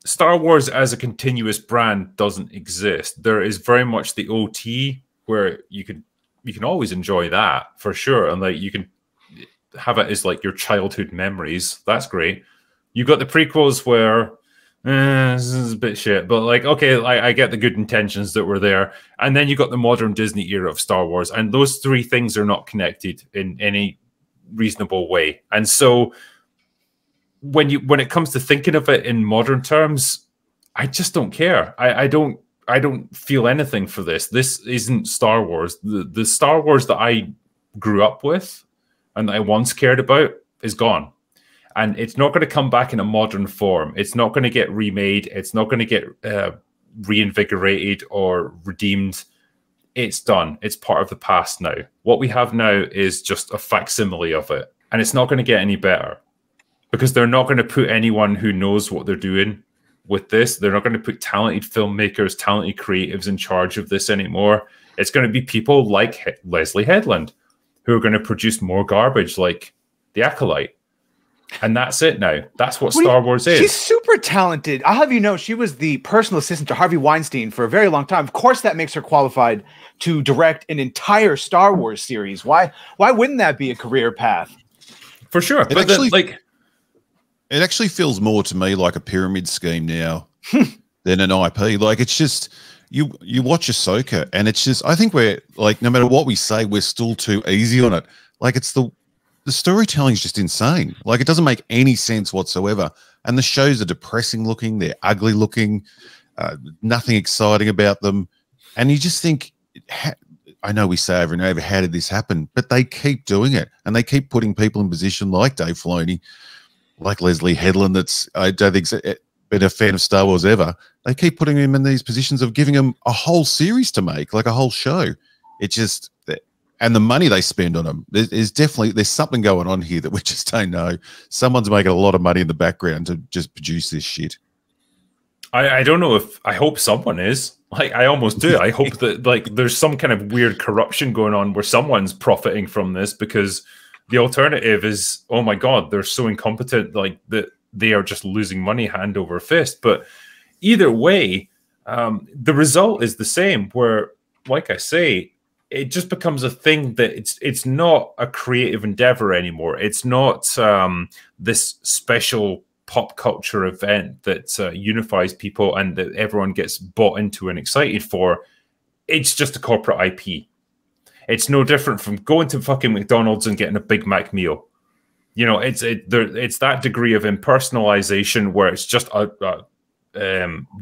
Star Wars as a continuous brand doesn't exist. There is very much the OT where you can always enjoy that for sure, and like you can have it as like your childhood memories. That's great. You got the prequels where this is a bit shit, but like okay, I get the good intentions that were there, and then you got the modern Disney era of Star Wars, and those three things are not connected in any reasonable way, and so when it comes to thinking of it in modern terms, I just don't care. I don't feel anything for this. This isn't Star Wars. The Star Wars that I grew up with and that I once cared about is gone. And it's not going to come back in a modern form. It's not going to get remade. It's not going to get reinvigorated or redeemed. It's done. It's part of the past now. What we have now is just a facsimile of it. And it's not going to get any better. Because they're not going to put anyone who knows what they're doing with this. They're not going to put talented filmmakers, talented creatives in charge of this anymore. It's going to be people like Leslie Headland who are going to produce more garbage like The Acolyte. And that's it now. That's what Star Wars is. She's super talented. I'll have you know, she was the personal assistant to Harvey Weinstein for a very long time. Of course, that makes her qualified to direct an entire Star Wars series. Why wouldn't that be a career path? For sure. But actually, it actually feels more to me like a pyramid scheme now than an IP. Like it's just you watch Ahsoka and it's just I think we're like no matter what we say, we're still too easy on it. Like it's the storytelling is just insane. Like it doesn't make any sense whatsoever. And the shows are depressing looking, they're ugly looking, nothing exciting about them. And you just think I know we say over and over, how did this happen? But they keep doing it and they keep putting people in position like Dave Filoni, like Leslie Headland, that's I don't think been a fan of Star Wars ever. They keep putting him in these positions of giving him a whole series to make, like a whole show. It just and the money they spend on them, there's something going on here that we just don't know. Someone's making a lot of money in the background to just produce this shit. I don't know if I hope someone is. Like I almost do. I hope that like there's some kind of weird corruption going on where someone's profiting from this because the alternative is, oh my God, they're so incompetent, like that they are just losing money hand over fist. But either way, the result is the same. Where, like I say, it just becomes a thing that it's not a creative endeavor anymore. It's not this special pop culture event that unifies people and that everyone gets bought into and excited for. It's just a corporate IP. It's no different from going to fucking McDonald's and getting a Big Mac meal. You know, it's that degree of impersonalization where it's just a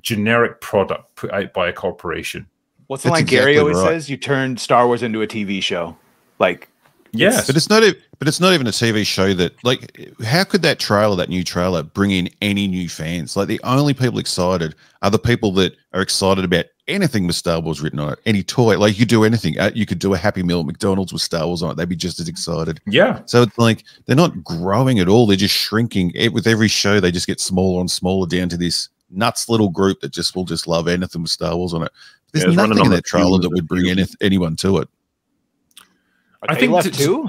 generic product put out by a corporation. What's the line Gary always says? You turn Star Wars into a TV show. Like, yes, but it's not even a TV show that like. How could that new trailer, bring in any new fans? Like the only people excited are the people that are excited about anything with Star Wars written on it. Any toy, like you do anything. You could do a Happy Meal at McDonald's with Star Wars on it. They'd be just as excited. Yeah. So it's like they're not growing at all. They're just shrinking. With every show, they just get smaller and smaller down to this nuts little group that will just love anything with Star Wars on it. There's nothing in that trailer that would bring anyone to it. I think left too.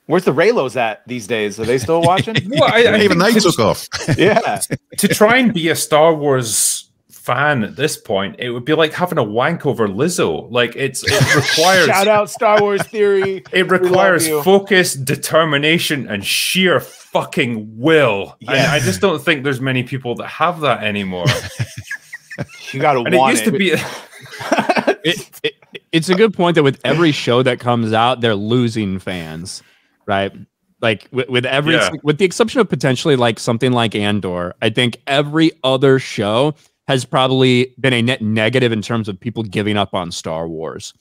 Where's the Raylos at these days? Are they still watching? Well, even they took off. Yeah. To try and be a Star Wars fan at this point, it would be like having a wank over Lizzo. Like it requires shout out Star Wars Theory. It requires focus, determination, and sheer fucking will. Yeah. And I just don't think there's many people that have that anymore. You gotta want it. It used to be. It's a good point that with every show that comes out, they're losing fans, right? Like with the exception of potentially like something like Andor, I think every other show has probably been a net negative in terms of people giving up on Star Wars.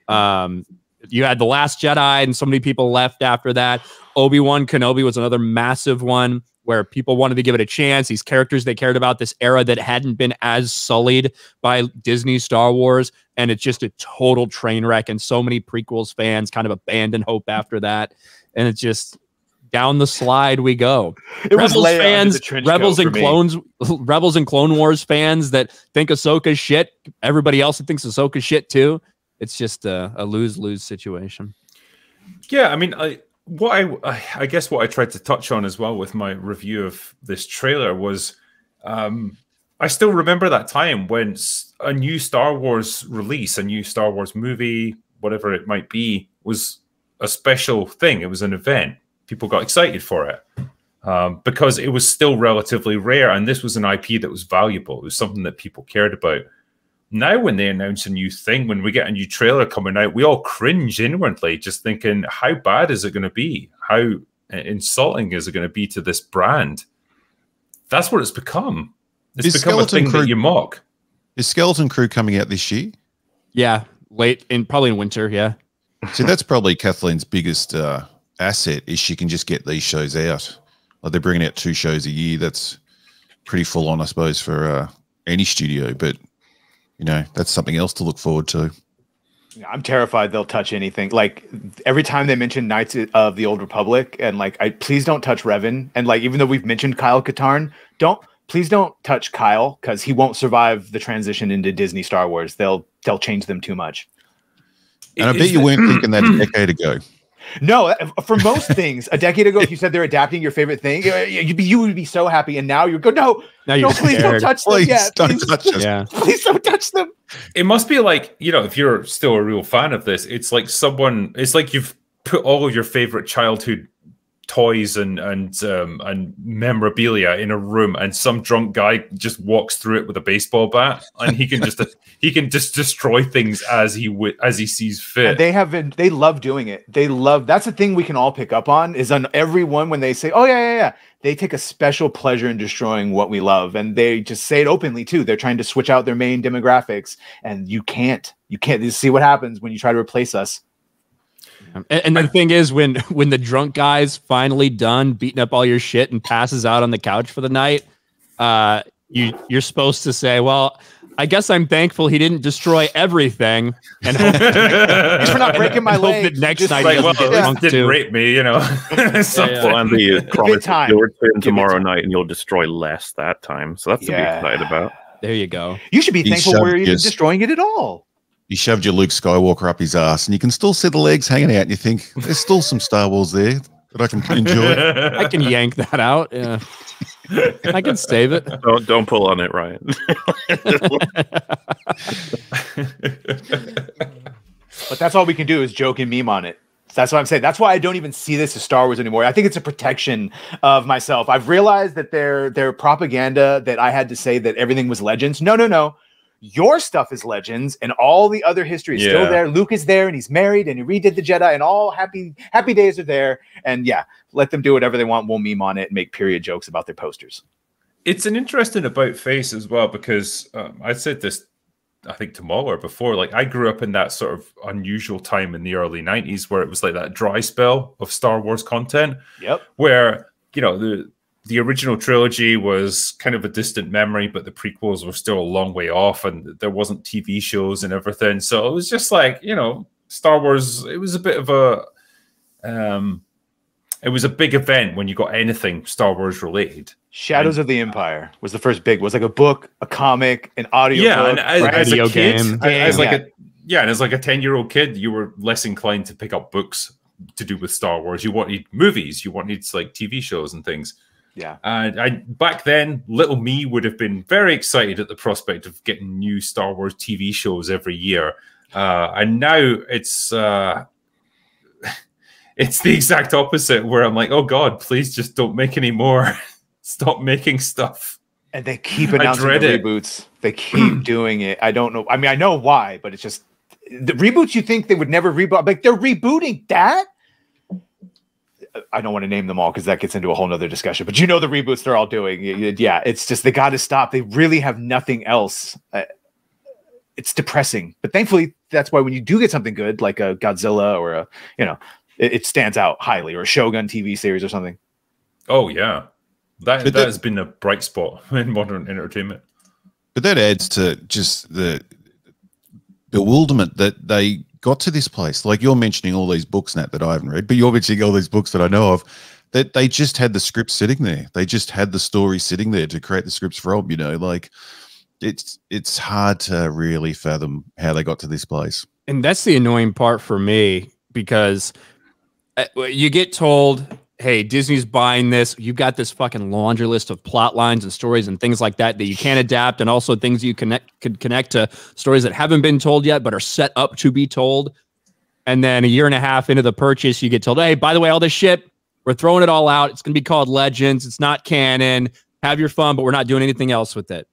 You had The Last Jedi, and so many people left after that. Obi-Wan Kenobi was another massive one where people wanted to give it a chance. These characters they cared about, this era that hadn't been as sullied by Disney Star Wars, and it's just a total train wreck. And so many prequels fans kind of abandoned hope after that, and it's just down the slide we go. Rebels fans, Rebels and Clone Wars fans that think Ahsoka's shit. Everybody else that thinks Ahsoka's shit too. It's just a lose-lose situation. Yeah, I mean, I guess what I tried to touch on as well with my review of this trailer was I still remember that time when a new Star Wars release, a new Star Wars movie, whatever it might be, was a special thing. It was an event. People got excited for it because it was still relatively rare, and this was an IP that was valuable. It was something that people cared about. Now, when they announce a new thing, when we get a new trailer coming out, we all cringe inwardly, just thinking, how bad is it going to be? How insulting is it going to be to this brand? That's what it's become. It's become a thing that you mock. Is Skeleton Crew coming out this year? Yeah, probably in winter. Yeah. So that's probably Kathleen's biggest asset is she can just get these shows out. Like they're bringing out 2 shows a year. That's pretty full on, I suppose, for any studio. But you know, that's something else to look forward to. I'm terrified they'll touch anything. Like every time they mention Knights of the Old Republic, and like, please don't touch Revan. And like, even though we've mentioned Kyle Katarn, please don't touch Kyle because he won't survive the transition into Disney Star Wars. They'll change them too much. And I bet you weren't thinking that a decade ago. No, for most things, a decade ago, if you said they're adapting your favorite thing, you would be so happy. And now you're going, no, please don't touch them. Please don't touch them. Yeah. Please don't touch them. It must be like, you know, if you're still a real fan of this, it's like it's like you've put all of your favorite childhood toys and memorabilia in a room, and some drunk guy just walks through it with a baseball bat, and he can just destroy things as he sees fit. And they love doing it. That's the thing we can all pick up on is on everyone when they say, oh yeah, they take a special pleasure in destroying what we love, and they just say it openly too. They're trying to switch out their main demographics, and you can't see what happens when you try to replace us. And the thing is, when the drunk guy's finally done beating up all your shit and passes out on the couch for the night, you're supposed to say, well, I guess I'm thankful he didn't destroy everything, and hope thanks for not breaking my leg. Next night, like, well, he didn't rape me, you know. Well, and the promise you'll return tomorrow night, and you'll destroy less that time. So that's to be excited about. There you go. You should be thankful we're even destroying it at all. You shoved your Luke Skywalker up his ass, and you can still see the legs hanging out, and you think there's still some Star Wars there that I can enjoy. I can yank that out. Yeah. I can save it. Don't pull on it, Ryan. But that's all we can do is joke and meme on it. That's what I'm saying. That's why I don't even see this as Star Wars anymore. I think it's a protection of myself. I've realized that their propaganda that I had to say that everything was Legends. No. Your stuff is Legends, and all the other history is still there. Luke is there, and he's married, and he redid the Jedi, and all happy days are there. And yeah, let them do whatever they want. We'll meme on it and make period jokes about their posters. It's an interesting about face as well, because I said this, I think, to Mahler before. Like, I grew up in that sort of unusual time in the early 90s where it was like that dry spell of Star Wars content. Yep. Where, you know, the original trilogy was kind of a distant memory, but the prequels were still a long way off, and there wasn't TV shows and everything. So it was just like, you know, Star Wars, it was a bit of a, it was a big event when you got anything Star Wars related. Shadows of the Empire was the first big, was like a book, a comic, an audio book, and as a kid, as like a 10-year-old kid, you were less inclined to pick up books to do with Star Wars. You wanted movies, you wanted like TV shows and things. Yeah. And back then, little me would have been very excited at the prospect of getting new Star Wars TV shows every year. And now it's the exact opposite, where I'm like, oh God, please just don't make any more. Stop making stuff. And they keep announcing the reboots. They keep doing it. I don't know. I mean, I know why, but it's just the reboots you think they would never reboot. Like, they're rebooting that? I don't want to name them all because that gets into a whole nother discussion, but you know the reboots they're all doing. Yeah, it's just they got to stop. They really have nothing else. It's depressing, but thankfully that's why when you do get something good like a Godzilla or a, you know, it stands out highly, or a Shogun TV series or something. Oh yeah, that has been a bright spot in modern entertainment. But that adds to just the bewilderment that they got to this place. Like, you're mentioning all these books, Nat, that I haven't read, but you're mentioning all these books that I know of, that they just had the script sitting there. They just had the story sitting there to create the scripts from, you know, like it's hard to really fathom how they got to this place. And that's the annoying part for me, because you get told hey, Disney's buying this. You've got this fucking laundry list of plot lines and stories and things like that you can't adapt, and also things you could connect to stories that haven't been told yet but are set up to be told. And then a year and a half into the purchase, you get told, hey, by the way, all this shit, we're throwing it all out. It's going to be called Legends. It's not canon. Have your fun, but we're not doing anything else with it.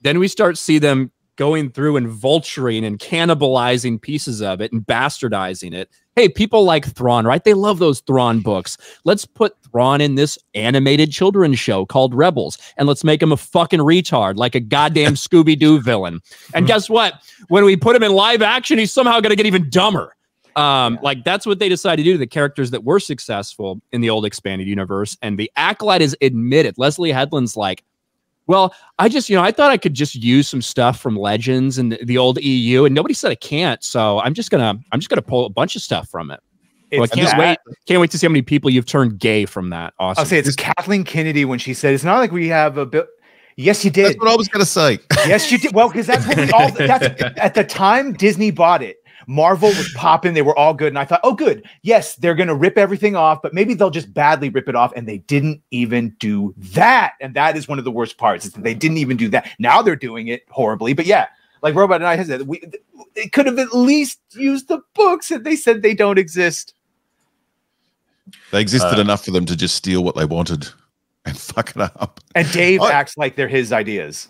Then we start see them going through and vulturing and cannibalizing pieces of it and bastardizing it. Hey, people like Thrawn, right? They love those Thrawn books. Let's put Thrawn in this animated children's show called Rebels, and let's make him a fucking retard, like a goddamn Scooby-Doo villain. And guess what? When we put him in live action, he's somehow going to get even dumber. Like, that's what they decided to do to the characters that were successful in the old expanded universe. And the Acolyte is admitted. Leslie Headland's like, well, I thought I could just use some stuff from Legends and the old EU, and nobody said I can't. So I'm just gonna pull a bunch of stuff from it. So I can't wait to see how many people you've turned gay from that. Awesome. I'll say it's Kathleen Kennedy when she said, it's not like we have a bit. Yes, you did. That's what I was going to say. Yes, you did. Well, because that's what we all, at the time Disney bought it. Marvel was popping. They were all good. And I thought, oh, good. Yes, they're going to rip everything off, but maybe they'll just badly rip it off. And they didn't even do that. And that is one of the worst parts, is that they didn't even do that. Now they're doing it horribly. But yeah, like Robot and I said, they could have at least used the books, and they said they don't exist. They existed enough for them to just steal what they wanted and fuck it up. And Dave acts like they're his ideas.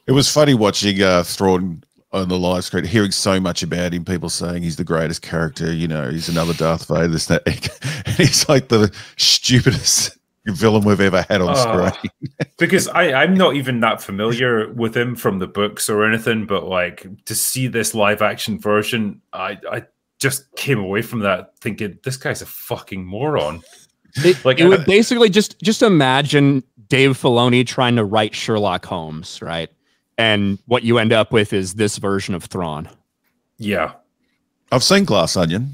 It was funny watching Thrawn on the live screen, hearing so much about him, people saying he's the greatest character, you know, he's another Darth Vader, this, that. And he's like the stupidest villain we've ever had on screen. Because I'm not even that familiar with him from the books or anything, but like, to see this live action version, I just came away from that thinking, this guy's a fucking moron. It would basically just imagine Dave Filoni trying to write Sherlock Holmes, right? And what you end up with is this version of Thrawn. Yeah. I've seen Glass Onion.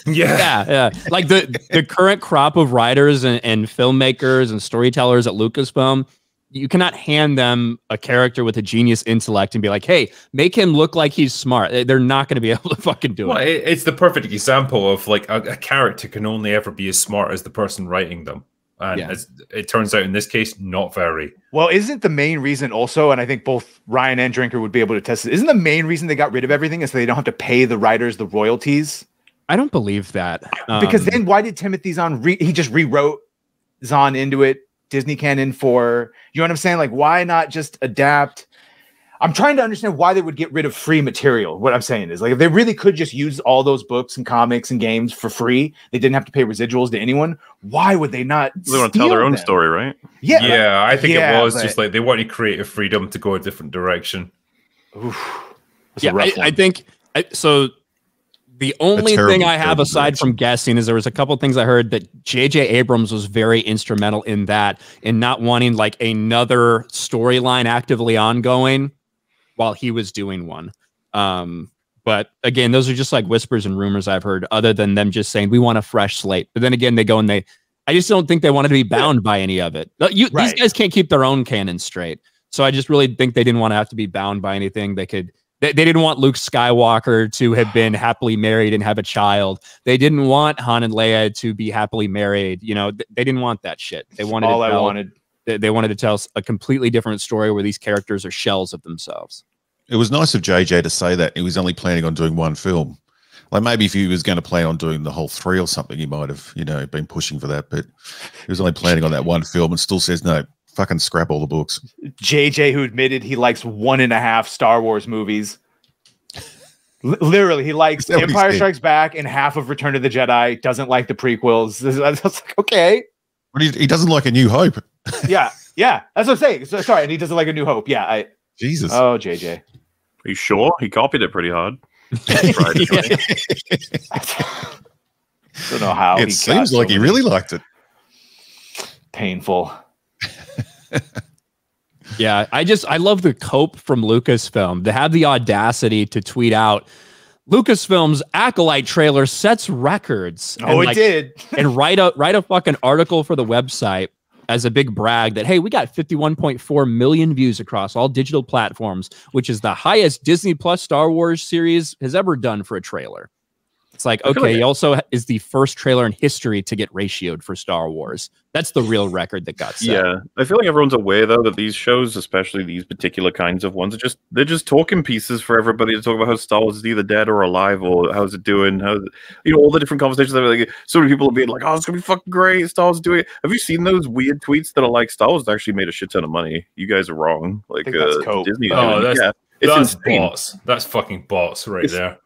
Yeah. Like the current crop of writers and filmmakers and storytellers at Lucasfilm, you cannot hand them a character with a genius intellect and be like, hey, make him look like he's smart. They're not going to be able to fucking do it. It's the perfect example of like a character can only ever be as smart as the person writing them. And as it turns out in this case, not very. Well, isn't the main reason also, and I think both Ryan and Drinker would be able to test it, isn't the main reason they got rid of everything is so they don't have to pay the writers the royalties? I don't believe that. Because then why did Timothy Zahn, he just rewrote Zahn into it, Disney canon for, you know what I'm saying? Like, why not just adapt? I'm trying to understand why they would get rid of free material. What I'm saying is, like, if they really could just use all those books and comics and games for free, they didn't have to pay residuals to anyone. Why would they not? They want to tell their own story, right? Yeah. Yeah, I think it was just like they wanted creative freedom to go a different direction. I think so. The only thing I have aside from guessing is there was a couple of things I heard that J.J. Abrams was very instrumental in that, in not wanting like another storyline actively ongoing while he was doing one. But again, those are just like whispers and rumors I've heard, other than them just saying we want a fresh slate. But then again, they go and I just don't think they wanted to be bound by any of it. These guys can't keep their own canon straight. So I just really think they didn't want to have to be bound by anything. They didn't want Luke Skywalker to have been happily married and have a child. They didn't want Han and Leia to be happily married. You know, they didn't want that shit. They wanted They wanted to tell a completely different story where these characters are shells of themselves. It was nice of JJ to say that he was only planning on doing one film. Like maybe if he was going to plan on doing the whole 3 or something, he might have, been pushing for that. But he was only planning on that one film and still says, no, fucking scrap all the books. JJ, who admitted he likes 1.5 Star Wars movies. Literally, he likes Empire Strikes Back and half of Return of the Jedi, doesn't like the prequels. I was like, okay. But he doesn't like A New Hope. Yeah. That's what I'm saying. So, sorry, and he doesn't like A New Hope. Yeah. Jesus. Oh, JJ. Are you sure? He copied it pretty hard. Don't know how. It seems like he really liked it. Painful. Yeah, I love the cope from Lucasfilm to have the audacity to tweet out Lucasfilm's Acolyte trailer sets records. Oh, it did. And write a fucking article for the website as a big brag that, hey, we got 51.4 million views across all digital platforms, which is the highest Disney Plus Star Wars series has ever done for a trailer. It's like, okay, he also is the first trailer in history to get ratioed for Star Wars. That's the real record that got set. Yeah, I feel like everyone's aware though that these shows, especially these particular kinds of ones, they're just talking pieces for everybody to talk about how Star Wars is either dead or alive, or how's it doing, all the different conversations. Like, so many people are being like, "Oh, it's gonna be fucking great, Star Wars is doing it." Have you seen those weird tweets that are like, "Star Wars actually made a shit ton of money. You guys are wrong." Like, Disney. That's insane. Bots. That's fucking bots right there.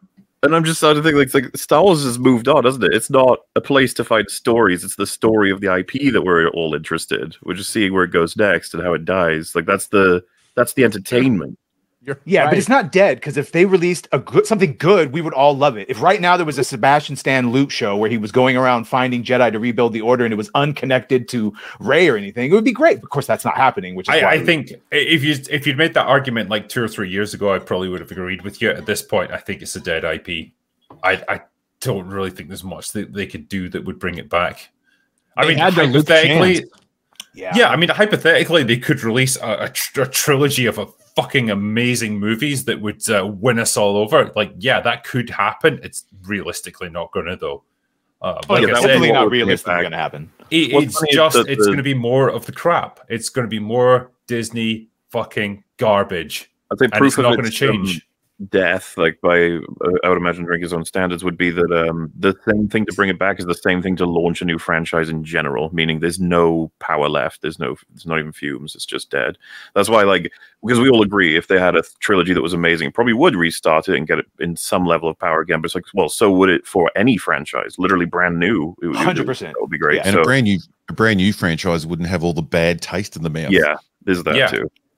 And I'm just starting to think like Star Wars has moved on, doesn't it? It's not a place to find stories. It's the story of the IP that we're all interested. We're just seeing where it goes next and how it dies. Like that's the entertainment. Yeah, right. But it's not dead, because if they released something good, we would all love it. If right now there was a Sebastian Stan loot show where he was going around finding Jedi to rebuild the Order and it was unconnected to Rey or anything, it would be great. Of course, that's not happening. Which is I think if you'd made that argument like 2 or 3 years ago, I probably would have agreed with you. At this point, I think it's a dead IP. I don't really think there's much that they could do that would bring it back. I mean, hypothetically, hypothetically, they could release a trilogy of a fucking amazing movies that would win us all over. Like, yeah, that could happen. It's realistically not going to, though. Definitely not realistically going to happen. It's going to be more of the crap. It's going to be more Disney fucking garbage. I think proof of it's not going to change. Death, like by I would imagine Drinker's own standards, would be that the same thing to bring it back is the same thing to launch a new franchise in general, meaning there's no power left, there's not even fumes, it's just dead. That's why, like, because we all agree if they had a trilogy that was amazing, it probably would restart it and get it in some level of power again. But it's like, well, so would it for any franchise, literally brand new. 100%. That would be great. And a brand new franchise wouldn't have all the bad taste in the mouth. Yeah, there's that too.